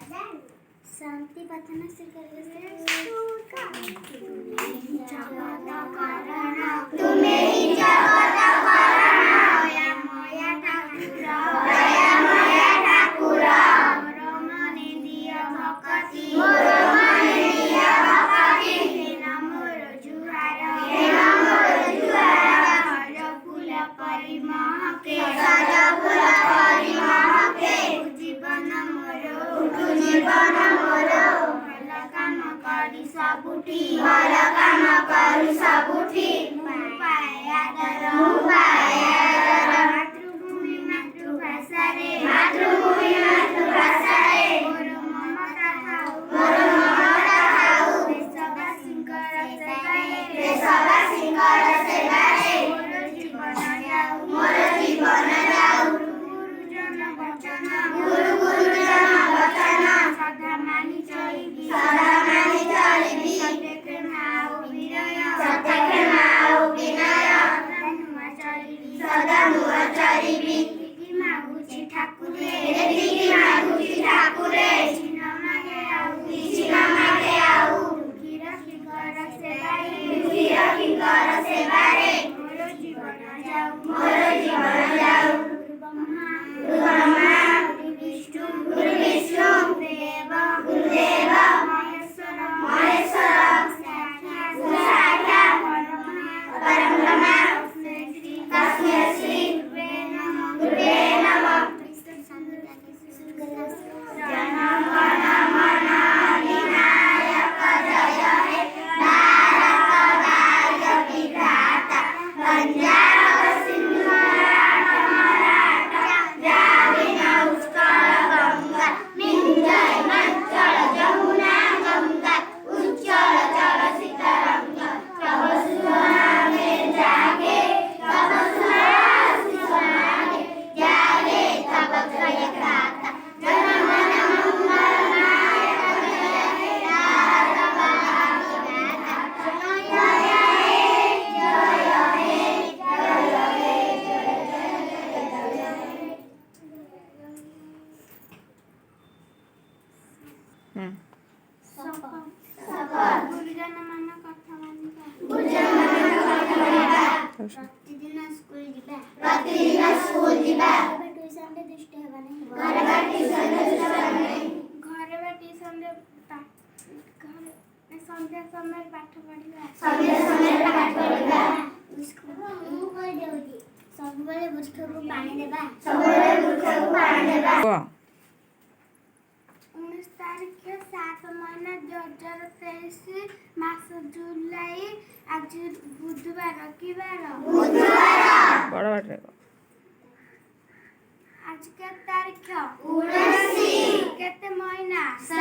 शांति प्रार्थना से तुम्हें ही जगत कारण मोया ठाकुर मोर मने दिया भक्ति मोर जुहार सज फूल परि महके जीवन मोर भल काम करी सबुठी मातृभूमि मातृभाषा मोर ममता खाऊ देशवासींकर सेवारे मोर जीवन जाऊ गुरु गुरुजन वचन सदा मानि चलिबी सत्यके माओ विनय सदा नुआ चलिबी एतिकी मागुची ठाकुरे छिन मागे आउ दुखी रखिकर सेवारे मोर जीवन जाऊ गुरु ब्रह्मा गुरु विष्णु गुरुदेव महेश्वर साक्षात् परब्रह्म तस्मै श्री गुरुवे नमः जनगण मन अधिनायक जय हे भारत भाग्य विधाता पंजाब सिंधु मराठा द्राविड उत्कल गंगा विंध्य हिमाचल जमुना गंगा उज्ज्वल जल सीतारंगा तब सुहावे जागे तब सुहावे जागे तब जय गाता जनगण मंगल नायक जय हे भारत भाग्य विधाता जय हे गुरुजन मन कथा मानिबा प्रतिदिन स्कूल जिबा ट्यूशन रे दुष्ट हेबा नहीं घरे बा ट्यूशन रे संध्या समय पाठ पढ़िबा स्कूल कोइ देउजी सब बेले वृक्ष को पानी देबा 19 तारीख 7 महीना 2023 मास जुलाई आज बुधवार की बार बड़ बाटे आज के तारीख 19 केते महीना 7